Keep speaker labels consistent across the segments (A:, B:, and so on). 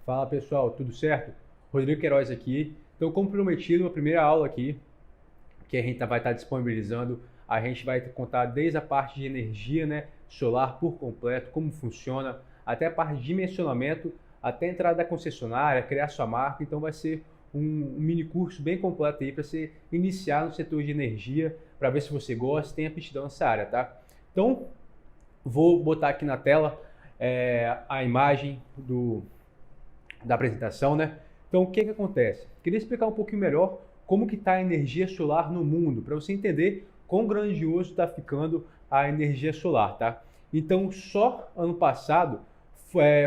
A: Fala pessoal, tudo certo? Rodrigo Queiroz aqui. Então, como prometido, a primeira aula aqui que a gente vai estar disponibilizando, a gente vai contar desde a parte de energia, né, solar por completo, como funciona, até a parte de dimensionamento, até a entrada da concessionária, criar sua marca. Então, vai ser um mini curso bem completo aí para você iniciar no setor de energia, para ver se você gosta, tem aptidão nessa área, tá? Então, vou botar aqui na tela a imagem da apresentação, né? Então, o que acontece? Queria explicar um pouquinho melhor como que está a energia solar no mundo, para você entender quão grandioso está ficando a energia solar, tá? Então, só ano passado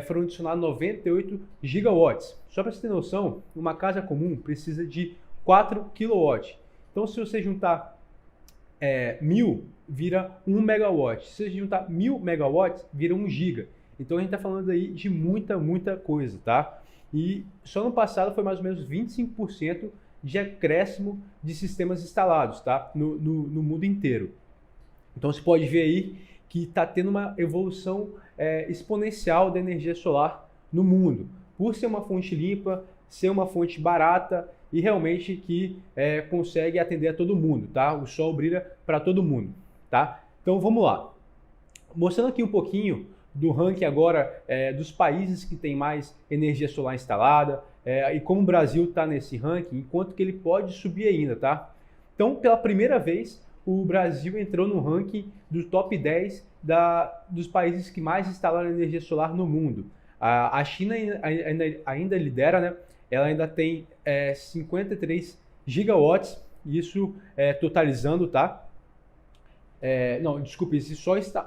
A: foram adicionados 98 gigawatts. Só para você ter noção, uma casa comum precisa de 4 kW. Então, se você juntar 1000, vira 1 megawatt. Se você juntar 1000 megawatts, vira 1 giga. Então, a gente está falando aí de muita coisa, tá? E só no passado foi mais ou menos 25% de acréscimo de sistemas instalados, tá? No mundo inteiro. Então você pode ver aí que está tendo uma evolução exponencial da energia solar no mundo, por ser uma fonte limpa, ser uma fonte barata e realmente que consegue atender a todo mundo, tá? O sol brilha para todo mundo, tá? Então vamos lá. Mostrando aqui um pouquinho do ranking agora dos países que tem mais energia solar instalada e como o Brasil está nesse ranking, enquanto que ele pode subir ainda, tá? Então, pela primeira vez, o Brasil entrou no ranking do top 10 dos países que mais instalaram energia solar no mundo. A China ainda lidera, né? Ela ainda tem 53 gigawatts, isso totalizando, tá? Não, desculpe, isso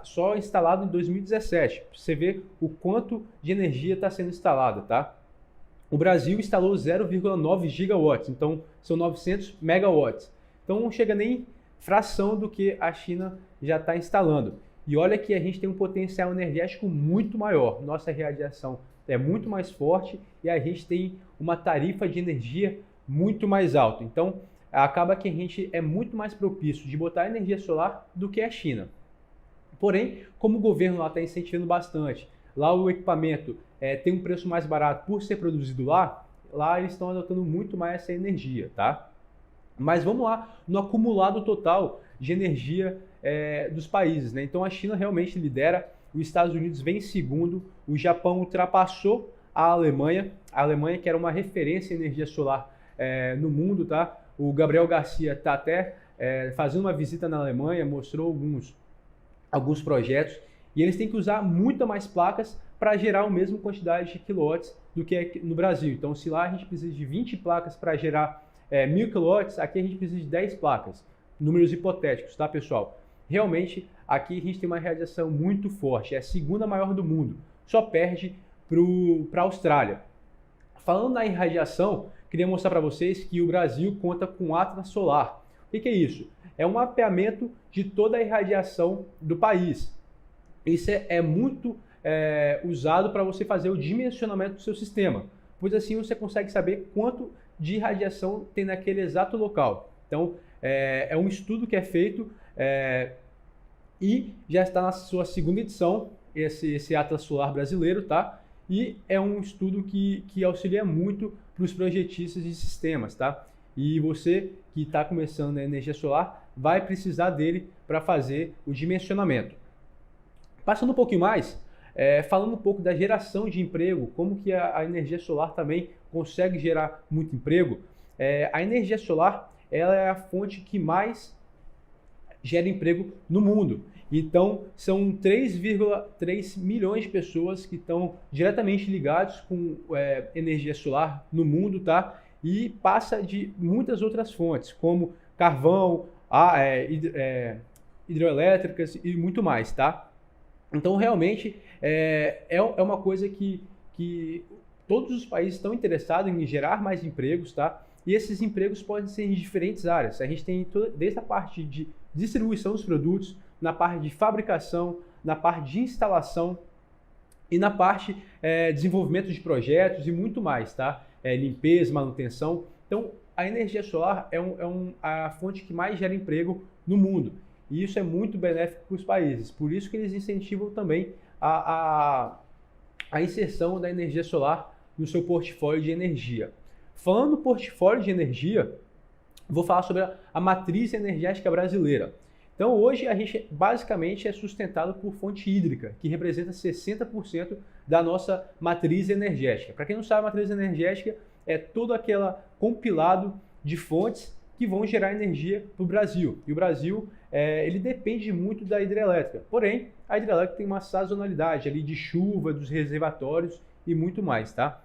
A: só instalado em 2017. Você vê o quanto de energia está sendo instalada, tá? O Brasil instalou 0,9 gigawatts, então são 900 megawatts. Então não chega nem fração do que a China já está instalando. E olha que a gente tem um potencial energético muito maior. Nossa radiação é muito mais forte e a gente tem uma tarifa de energia muito mais alta. Então, acaba que a gente é muito mais propício de botar energia solar do que a China. Porém, como o governo lá está incentivando bastante, lá o equipamento tem um preço mais barato por ser produzido lá eles estão adotando muito mais essa energia, tá? Mas vamos lá no acumulado total de energia dos países, né? Então a China realmente lidera, os Estados Unidos vem em segundo, o Japão ultrapassou a Alemanha que era uma referência em energia solar no mundo, tá? O Gabriel Garcia está até fazendo uma visita na Alemanha, mostrou alguns projetos, e eles têm que usar muita mais placas para gerar a mesma quantidade de quilowatts do que aqui no Brasil. Então, se lá a gente precisa de 20 placas para gerar 1000 quilowatts, aqui a gente precisa de 10 placas. Números hipotéticos, tá, pessoal? Realmente, aqui a gente tem uma radiação muito forte, é a segunda maior do mundo, só perde para a Austrália. Falando na irradiação, queria mostrar para vocês que o Brasil conta com Atlas Solar. O que é isso? É um mapeamento de toda a irradiação do país. Isso é muito usado para você fazer o dimensionamento do seu sistema, pois assim você consegue saber quanto de radiação tem naquele exato local. Então, é um estudo que é feito e já está na sua segunda edição, esse Atlas Solar brasileiro, tá? E é um estudo que auxilia muito para os projetistas de sistemas, tá? E você que está começando na energia solar vai precisar dele para fazer o dimensionamento. Passando um pouquinho mais, falando um pouco da geração de emprego, como que a energia solar também consegue gerar muito emprego. A energia solar ela é a fonte que mais gera emprego no mundo. Então, são 3,3 milhões de pessoas que estão diretamente ligados com energia solar no mundo, tá? E passa de muitas outras fontes, como carvão, hidroelétricas e muito mais, tá? Então, realmente, é uma coisa que todos os países estão interessados em gerar mais empregos, tá? E esses empregos podem ser em diferentes áreas. A gente tem desde a parte de distribuição dos produtos, na parte de fabricação, na parte de instalação e na parte de desenvolvimento de projetos e muito mais, tá? Limpeza, manutenção. Então, a energia solar é a fonte que mais gera emprego no mundo. E isso é muito benéfico para os países. Por isso que eles incentivam também a inserção da energia solar no seu portfólio de energia. Falando no portfólio de energia, vou falar sobre a matriz energética brasileira. Então hoje a gente basicamente é sustentado por fonte hídrica, que representa 60% da nossa matriz energética. Para quem não sabe, a matriz energética é todo aquele compilado de fontes que vão gerar energia para o Brasil. E o Brasil ele depende muito da hidrelétrica. Porém, a hidrelétrica tem uma sazonalidade ali de chuva, dos reservatórios e muito mais, tá?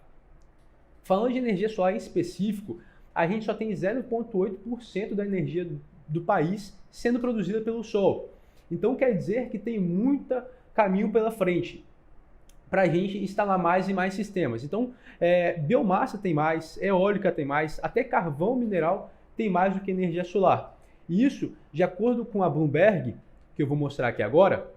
A: Falando de energia solar em específico, a gente só tem 0,8% da energia do país sendo produzida pelo sol. Então quer dizer que tem muito caminho pela frente para a gente instalar mais e mais sistemas. Então, biomassa tem mais, eólica tem mais, até carvão mineral tem mais do que energia solar. E isso, de acordo com a Bloomberg, que eu vou mostrar aqui agora,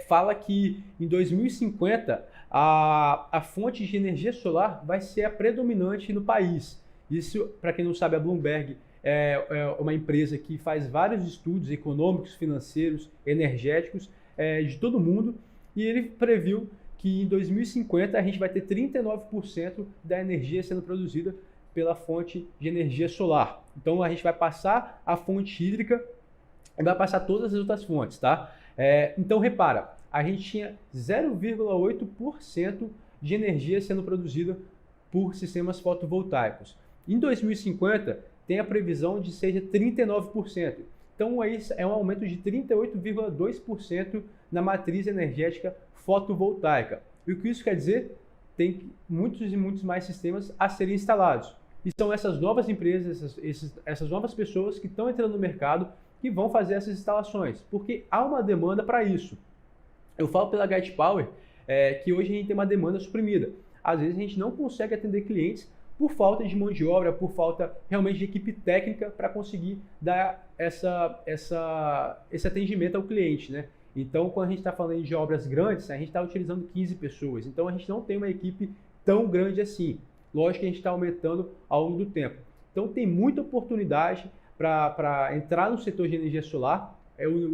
A: fala que em 2050 a fonte de energia solar vai ser a predominante no país. Isso, para quem não sabe, a Bloomberg é uma empresa que faz vários estudos econômicos, financeiros, energéticos de todo mundo, e ele previu que em 2050 a gente vai ter 39% da energia sendo produzida pela fonte de energia solar. Então a gente vai passar a fonte hídrica e vai passar todas as outras fontes, tá? Então repara, a gente tinha 0,8% de energia sendo produzida por sistemas fotovoltaicos. Em 2050 tem a previsão de seja 39%. Então aí é um aumento de 38,2% na matriz energética fotovoltaica. E o que isso quer dizer? Tem muitos e muitos mais sistemas a serem instalados. E são essas novas empresas, essas novas pessoas que estão entrando no mercado que vão fazer essas instalações, porque há uma demanda para isso. Eu falo pela Guide Power que hoje a gente tem uma demanda suprimida. Às vezes a gente não consegue atender clientes por falta de mão de obra, por falta realmente de equipe técnica para conseguir dar esse atendimento ao cliente, né? Então, quando a gente está falando de obras grandes, a gente está utilizando 15 pessoas. Então, a gente não tem uma equipe tão grande assim. Lógico que a gente está aumentando ao longo do tempo. Então, tem muita oportunidade para entrar no setor de energia solar.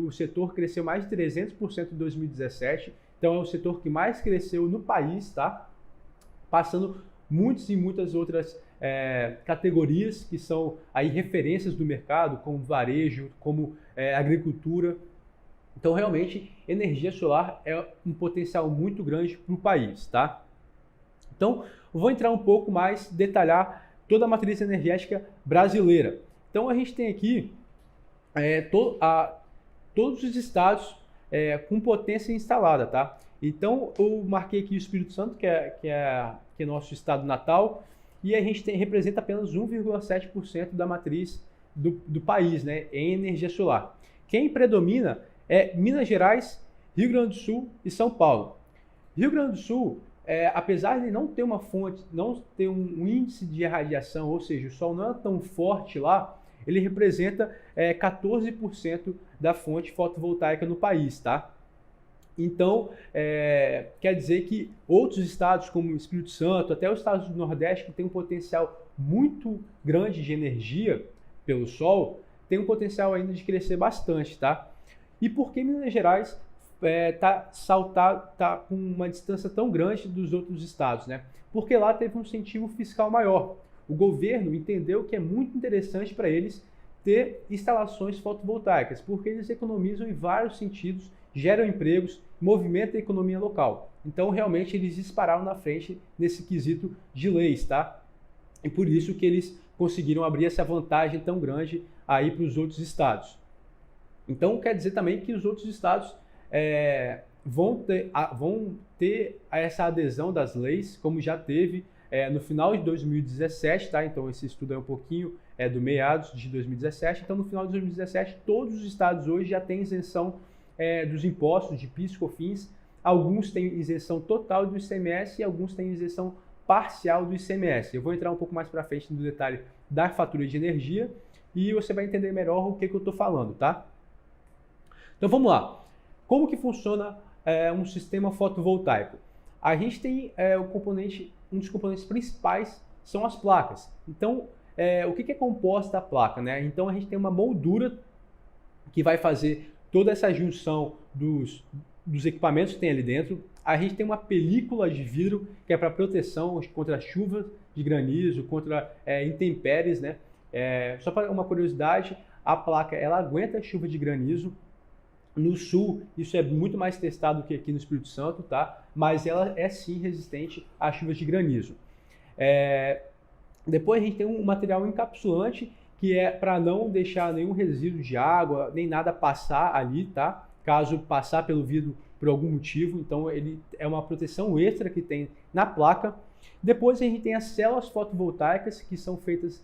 A: O setor cresceu mais de 300% em 2017. Então, é o setor que mais cresceu no país, tá? Passando muitas e muitas outras categorias que são aí referências do mercado, como varejo, como agricultura. Então, realmente, energia solar é um potencial muito grande para o país, tá? Então, vou entrar um pouco mais, detalhar toda a matriz energética brasileira. Então, a gente tem aqui todos os estados com potência instalada, tá? Então, eu marquei aqui o Espírito Santo, que é nosso estado natal, e a gente representa apenas 1,7% da matriz do país, né, em energia solar. Quem predomina é Minas Gerais, Rio Grande do Sul e São Paulo. Rio Grande do Sul, apesar de não ter uma fonte, não ter um índice de irradiação, ou seja, o sol não é tão forte lá, ele representa 14% da fonte fotovoltaica no país, tá? Então, quer dizer que outros estados, como o Espírito Santo, até os estados do Nordeste, que tem um potencial muito grande de energia pelo sol, tem um potencial ainda de crescer bastante, tá? E por que Minas Gerais tá com uma distância tão grande dos outros estados, né? Porque lá teve um incentivo fiscal maior. O governo entendeu que é muito interessante para eles ter instalações fotovoltaicas, porque eles economizam em vários sentidos, geram empregos, movimentam a economia local. Então, realmente, eles dispararam na frente nesse quesito de leis, tá? E por isso que eles conseguiram abrir essa vantagem tão grande aí para os outros estados. Então, quer dizer também que os outros estados vão ter essa adesão das leis, como já teve no final de 2017, tá? Então, esse estudo é um pouquinho do meados de 2017. Então, no final de 2017, todos os estados hoje já têm isenção dos impostos de PIS e COFINS. Alguns têm isenção total do ICMS e alguns têm isenção parcial do ICMS. Eu vou entrar um pouco mais para frente no detalhe da fatura de energia e você vai entender melhor o que eu estou falando, tá? Então vamos lá. Como que funciona um sistema fotovoltaico? A gente tem um dos componentes principais são as placas. Então, o que é composta a placa, né? Então a gente tem uma moldura que vai fazer toda essa junção dos equipamentos que tem ali dentro. A gente tem uma película de vidro que é para proteção contra chuvas de granizo, contra intempéries, né? Só para uma curiosidade, a placa ela aguenta chuva de granizo. No sul, isso é muito mais testado que aqui no Espírito Santo, tá? Mas ela é sim resistente a chuvas de granizo. Depois a gente tem um material encapsulante que é para não deixar nenhum resíduo de água, nem nada passar ali, tá? Caso passar pelo vidro por algum motivo, então ele é uma proteção extra que tem na placa. Depois a gente tem as células fotovoltaicas que são feitas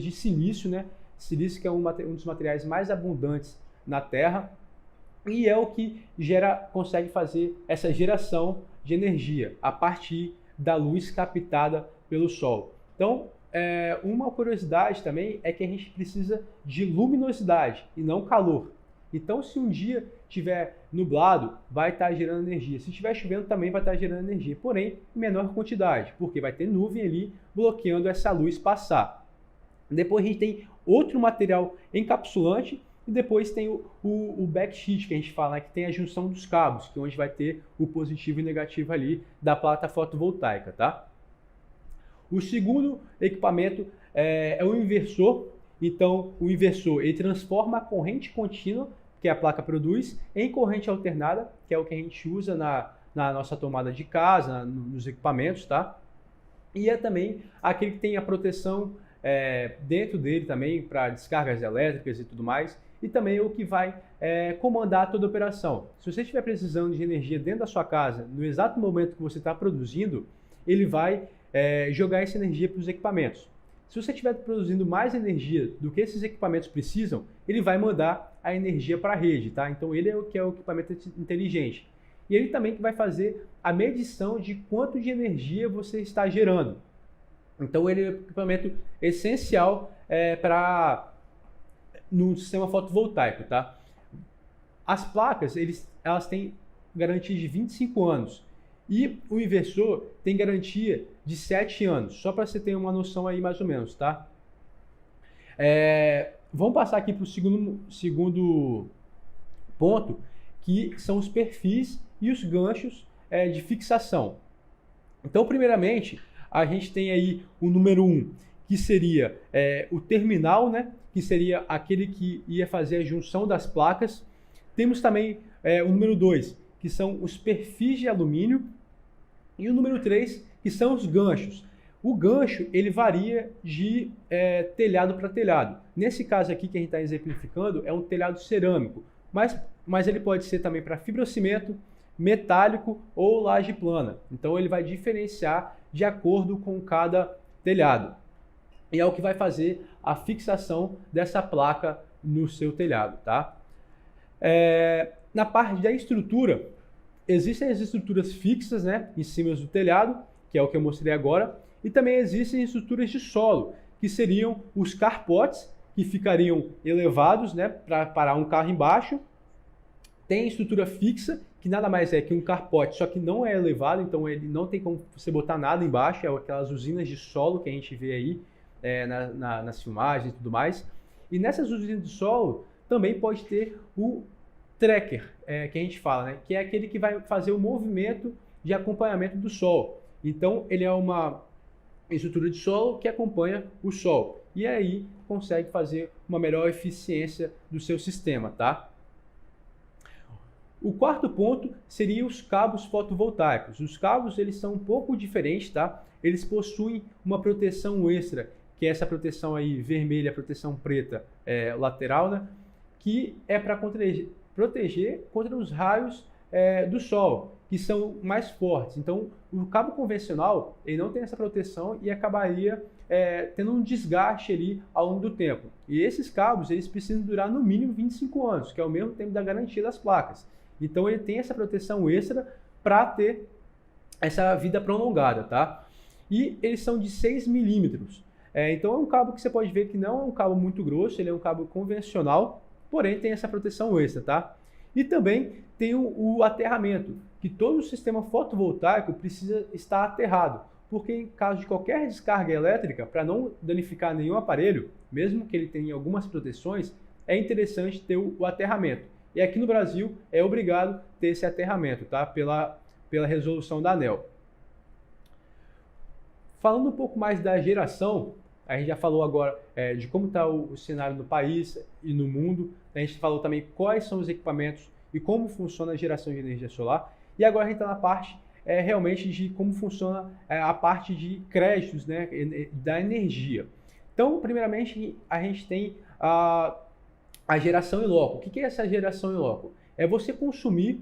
A: de silício, né? Silício que é um dos materiais mais abundantes na Terra e é o que consegue fazer essa geração de energia a partir da luz captada pelo Sol. Então, uma curiosidade também é que a gente precisa de luminosidade e não calor. Então, se um dia estiver nublado, vai estar gerando energia. Se estiver chovendo, também vai estar gerando energia, porém em menor quantidade, porque vai ter nuvem ali bloqueando essa luz passar. Depois a gente tem outro material encapsulante e depois tem o backsheet, que a gente fala, né, que tem a junção dos cabos, que é onde vai ter o positivo e negativo ali da placa fotovoltaica, tá? O segundo equipamento é o inversor. Então, o inversor ele transforma a corrente contínua que a placa produz em corrente alternada, que é o que a gente usa na nossa tomada de casa, nos equipamentos, tá? E é também aquele que tem a proteção dentro dele também para descargas elétricas e tudo mais, e também o que vai comandar toda a operação. Se você estiver precisando de energia dentro da sua casa, no exato momento que você está produzindo, ele vai jogar essa energia para os equipamentos. Se você estiver produzindo mais energia do que esses equipamentos precisam, ele vai mandar a energia para a rede, tá? Então ele é o que é o equipamento inteligente. E ele também que vai fazer a medição de quanto de energia você está gerando. Então ele é um equipamento essencial no sistema fotovoltaico, tá? As placas, elas têm garantia de 25 anos. E o inversor tem garantia de 7 anos, só para você ter uma noção aí mais ou menos, tá? Vamos passar aqui para o segundo ponto, que são os perfis e os ganchos de fixação. Então, primeiramente, a gente tem aí o número 1, que seria o terminal, né? Que seria aquele que ia fazer a junção das placas. Temos também o número 2, que são os perfis de alumínio, e o número 3, que são os ganchos. O gancho, ele varia de telhado para telhado. Nesse caso aqui que a gente está exemplificando, é um telhado cerâmico, mas ele pode ser também para fibrocimento, metálico ou laje plana. Então ele vai diferenciar de acordo com cada telhado. E é o que vai fazer a fixação dessa placa no seu telhado, tá? Na parte da estrutura, existem as estruturas fixas, né, em cima do telhado, que é o que eu mostrei agora, e também existem estruturas de solo, que seriam os carports, que ficariam elevados, né, para parar um carro embaixo. Tem estrutura fixa, que nada mais é que um carport, só que não é elevado, então ele não tem como você botar nada embaixo, é aquelas usinas de solo que a gente vê aí nas filmagens e tudo mais. E nessas usinas de solo também pode ter o tracker, que a gente fala, né? Que é aquele que vai fazer o movimento de acompanhamento do Sol. Então, ele é uma estrutura de solo que acompanha o Sol. E aí, consegue fazer uma melhor eficiência do seu sistema, tá? O quarto ponto seria os cabos fotovoltaicos. Os cabos, eles são um pouco diferentes, tá? Eles possuem uma proteção extra, que é essa proteção aí vermelha, proteção preta lateral, né? Que é para proteger contra os raios do sol, que são mais fortes. Então, o cabo convencional ele não tem essa proteção e acabaria tendo um desgaste ali ao longo do tempo. E esses cabos eles precisam durar no mínimo 25 anos, que é o mesmo tempo da garantia das placas. Então, ele tem essa proteção extra para ter essa vida prolongada, tá? E eles são de 6 milímetros. Então, é um cabo que você pode ver que não é um cabo muito grosso, ele é um cabo convencional, porém tem essa proteção extra, tá? E também tem o aterramento, que todo o sistema fotovoltaico precisa estar aterrado, porque em caso de qualquer descarga elétrica, para não danificar nenhum aparelho, mesmo que ele tenha algumas proteções, é interessante ter o aterramento. E aqui no Brasil é obrigado ter esse aterramento, tá? Pela resolução da ANEEL. Falando um pouco mais da geração, a gente já falou agora de como está o cenário no país e no mundo. A gente falou também quais são os equipamentos e como funciona a geração de energia solar. E agora a gente está na parte realmente de como funciona a parte de créditos, né, da energia. Então, primeiramente, a gente tem a geração em loco. O que é essa geração em loco? É você consumir,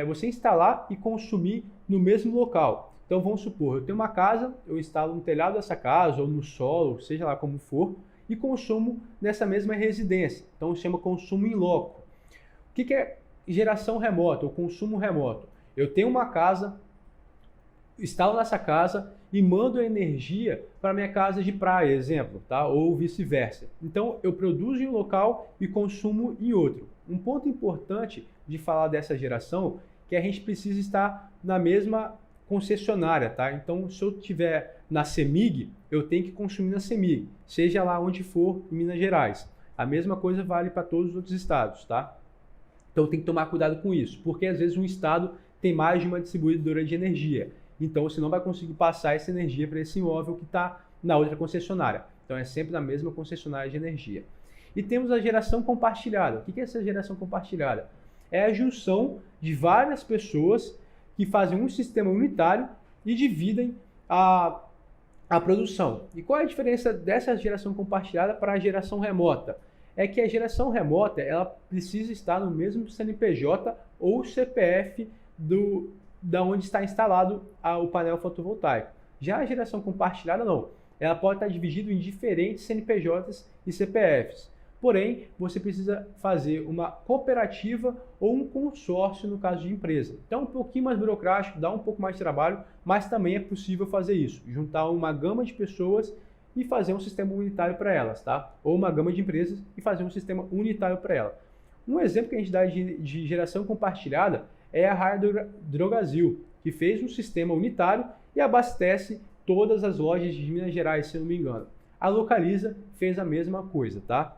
A: você instalar e consumir no mesmo local. Então vamos supor, eu tenho uma casa, eu instalo no telhado dessa casa ou no solo, seja lá como for, e consumo nessa mesma residência. Então se chama consumo in loco. O que é geração remota ou consumo remoto? Eu tenho uma casa, instalo nessa casa e mando a energia para minha casa de praia, exemplo, tá? Ou vice-versa. Então eu produzo em um local e consumo em outro. Um ponto importante de falar dessa geração é que a gente precisa estar na mesma concessionária, tá? Então, se eu tiver na CEMIG, eu tenho que consumir na CEMIG, seja lá onde for em Minas Gerais. A mesma coisa vale para todos os outros estados, tá? Então, tem que tomar cuidado com isso, porque às vezes um estado tem mais de uma distribuidora de energia. Então, você não vai conseguir passar essa energia para esse imóvel que está na outra concessionária. Então, é sempre na mesma concessionária de energia. E temos a geração compartilhada. O que é essa geração compartilhada? É a junção de várias pessoas que fazem um sistema unitário e dividem a produção. E qual é a diferença dessa geração compartilhada para a geração remota? É que a geração remota ela precisa estar no mesmo CNPJ ou CPF da onde está instalado o painel fotovoltaico. Já a geração compartilhada não. Ela pode estar dividida em diferentes CNPJs e CPFs. Porém, você precisa fazer uma cooperativa ou um consórcio no caso de empresa. Então, é um pouquinho mais burocrático, dá um pouco mais de trabalho, mas também é possível fazer isso. Juntar uma gama de pessoas e fazer um sistema unitário para elas, tá? Ou uma gama de empresas e fazer um sistema unitário para ela. Um exemplo que a gente dá de geração compartilhada é a Raia Drogasil, que fez um sistema unitário e abastece todas as lojas de Minas Gerais, se eu não me engano. A Localiza fez a mesma coisa, tá?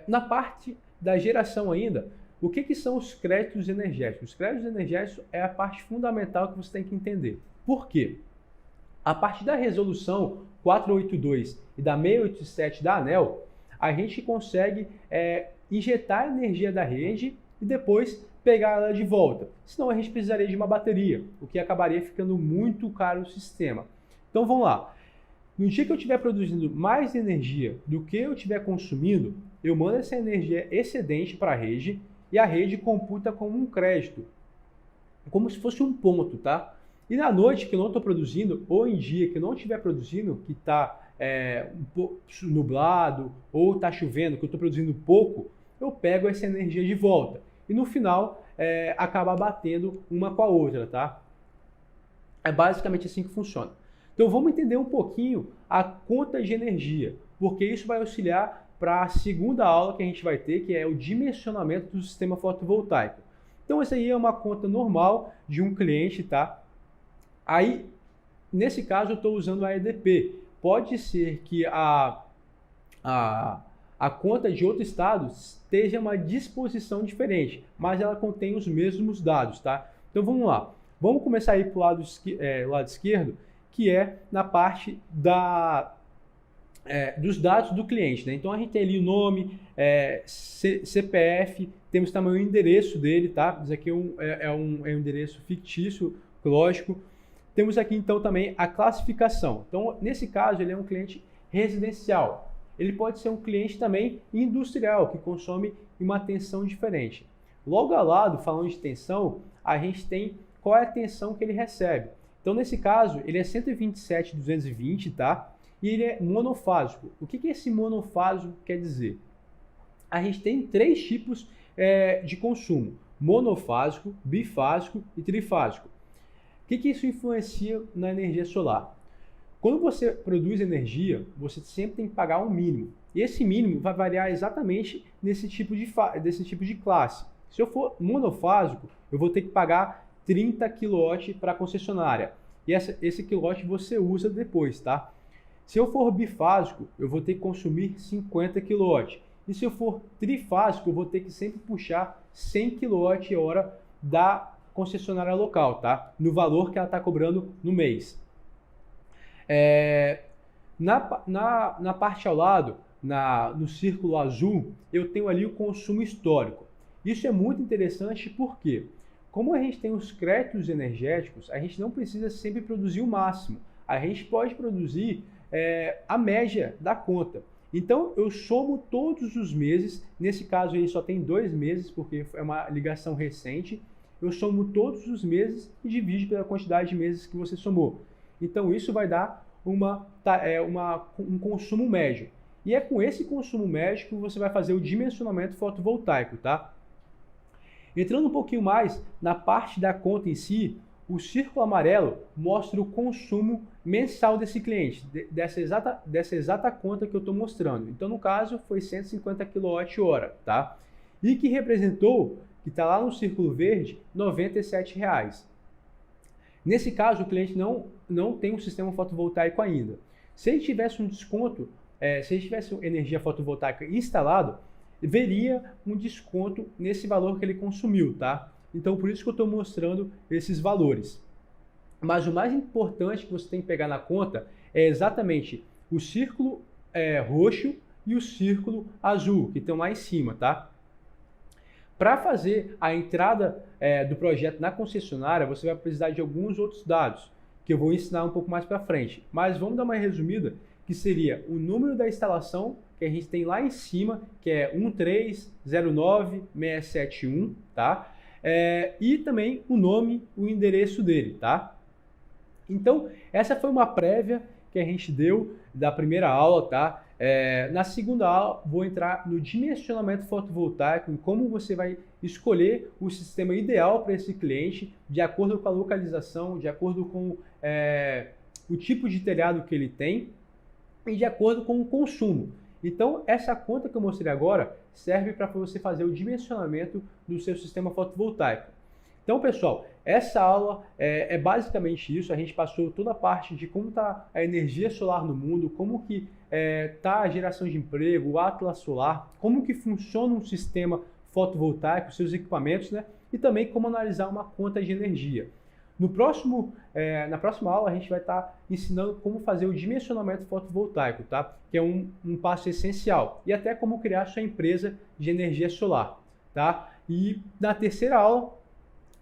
A: Na parte da geração ainda, o que são os créditos energéticos? Os créditos energéticos é a parte fundamental que você tem que entender. Por quê? A partir da resolução 482 e da 687 da ANEEL, a gente consegue injetar energia da rede e depois pegar ela de volta. Senão a gente precisaria de uma bateria, o que acabaria ficando muito caro o sistema. Então vamos lá. No dia que eu estiver produzindo mais energia do que eu estiver consumindo, eu mando essa energia excedente para a rede e a rede computa como um crédito, como se fosse um ponto, tá? E na noite que eu não estou produzindo, ou em dia que eu não estiver produzindo, que está um pouco nublado ou está chovendo, que eu estou produzindo pouco, eu pego essa energia de volta. E no final, acaba batendo uma com a outra, tá? É basicamente assim que funciona. Então vamos entender um pouquinho a conta de energia, porque isso vai auxiliar para a segunda aula que a gente vai ter, que é o dimensionamento do sistema fotovoltaico. Então essa aí é uma conta normal de um cliente, tá? Aí, nesse caso, eu estou usando a EDP. Pode ser que a conta de outro estado esteja uma disposição diferente, mas ela contém os mesmos dados, tá? Então vamos lá. Vamos começar aí para o lado esquerdo, que é na parte dos dados do cliente, né? Então a gente tem ali o nome, CPF, temos também o endereço dele, tá? Isso aqui é um endereço fictício, lógico. Temos aqui então também a classificação. Então nesse caso ele é um cliente residencial. Ele pode ser um cliente também industrial, que consome uma tensão diferente. Logo ao lado, falando de tensão, a gente tem qual é a tensão que ele recebe. Então, nesse caso, ele é 127.220, tá? E ele é monofásico. O que esse monofásico quer dizer? A gente tem 3 tipos de consumo: monofásico, bifásico e trifásico. O que isso influencia na energia solar? Quando você produz energia, você sempre tem que pagar um mínimo. E esse mínimo vai variar exatamente desse tipo de classe. Se eu for monofásico, eu vou ter que pagar 30 kW para a concessionária. E esse quilowatt você usa depois, tá? Se eu for bifásico, eu vou ter que consumir 50 kW. E se eu for trifásico, eu vou ter que sempre puxar 100 kWh da concessionária local, tá? No valor que ela está cobrando no mês. Na parte ao lado, no círculo azul, eu tenho ali o consumo histórico. Isso é muito interessante porque, como a gente tem os créditos energéticos, a gente não precisa sempre produzir o máximo. A gente pode produzir a média da conta. Então, eu somo todos os meses. Nesse caso, ele só tem 2 meses, porque é uma ligação recente. Eu somo todos os meses e divido pela quantidade de meses que você somou. Então, isso vai dar um consumo médio. E é com esse consumo médio que você vai fazer o dimensionamento fotovoltaico, tá? Entrando um pouquinho mais na parte da conta em si, o círculo amarelo mostra o consumo mensal desse cliente, dessa exata conta que eu estou mostrando. Então, no caso, foi 150 kWh, tá? E que representou, que está lá no círculo verde, R$ 97,00. Nesse caso, o cliente não tem um sistema fotovoltaico ainda. Se ele tivesse um desconto, se ele tivesse energia fotovoltaica instalado, veria um desconto nesse valor que ele consumiu, tá? Então, por isso que eu estou mostrando esses valores. Mas o mais importante que você tem que pegar na conta é exatamente o círculo roxo e o círculo azul, que estão lá em cima, tá? Para fazer a entrada do projeto na concessionária, você vai precisar de alguns outros dados, que eu vou ensinar um pouco mais para frente. Mas vamos dar uma resumida, que seria o número da instalação, que a gente tem lá em cima, que é 1309671, tá? E também o nome, o endereço dele, tá? Então, essa foi uma prévia que a gente deu da primeira aula, tá? Na segunda aula, vou entrar no dimensionamento fotovoltaico, em como você vai escolher o sistema ideal para esse cliente, de acordo com a localização, de acordo com o tipo de telhado que ele tem e de acordo com o consumo. Então, essa conta que eu mostrei agora serve para você fazer o dimensionamento do seu sistema fotovoltaico. Então, pessoal, essa aula é basicamente isso. A gente passou toda a parte de como está a energia solar no mundo, como que está a geração de emprego, o Atlas Solar, como que funciona um sistema fotovoltaico, seus equipamentos, né? E também como analisar uma conta de energia. Na próxima aula, a gente vai estar ensinando como fazer o dimensionamento fotovoltaico, tá? Que é um passo essencial. E até como criar sua empresa de energia solar, tá? E na terceira aula,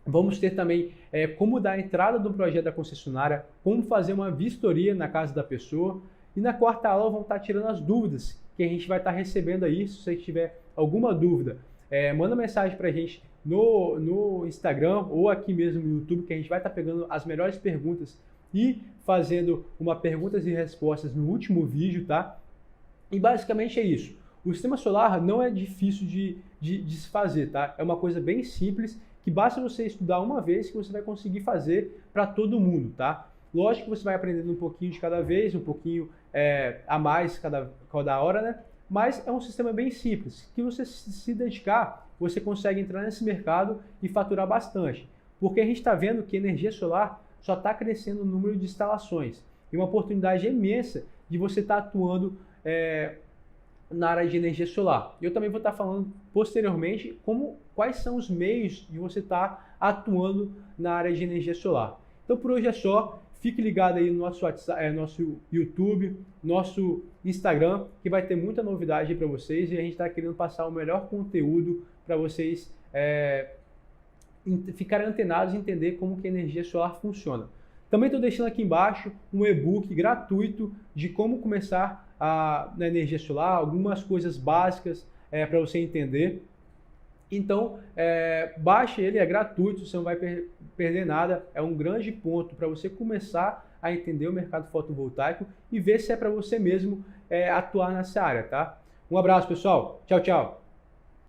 A: vamos ter também como dar a entrada do projeto da concessionária, como fazer uma vistoria na casa da pessoa. E na quarta aula, vamos estar tirando as dúvidas que a gente vai estar recebendo aí. Se você tiver alguma dúvida, manda mensagem para a gente no Instagram ou aqui mesmo no YouTube, que a gente vai estar pegando as melhores perguntas e fazendo uma perguntas e respostas no último vídeo, tá? E basicamente é isso. O sistema solar não é difícil de se fazer, tá? É uma coisa bem simples, que basta você estudar uma vez que você vai conseguir fazer para todo mundo, tá? Lógico que você vai aprendendo um pouquinho de cada vez, um pouquinho a mais cada hora, né? Mas é um sistema bem simples, que você se dedicar, você consegue entrar nesse mercado e faturar bastante. Porque a gente está vendo que a energia solar só está crescendo o número de instalações. E uma oportunidade imensa de você estar atuando na área de energia solar. Eu também vou estar falando posteriormente quais são os meios de você estar atuando na área de energia solar. Então por hoje é só. Fique ligado aí no nosso WhatsApp, nosso YouTube, nosso Instagram, que vai ter muita novidade para vocês e a gente está querendo passar o melhor conteúdo para vocês ficarem antenados e entender como que a energia solar funciona. Também estou deixando aqui embaixo um e-book gratuito de como começar na energia solar, algumas coisas básicas para você entender. Então, baixe ele, é gratuito, você não vai perder nada. É um grande ponto para você começar a entender o mercado fotovoltaico e ver se é para você mesmo atuar nessa área, tá? Um abraço, pessoal. Tchau, tchau.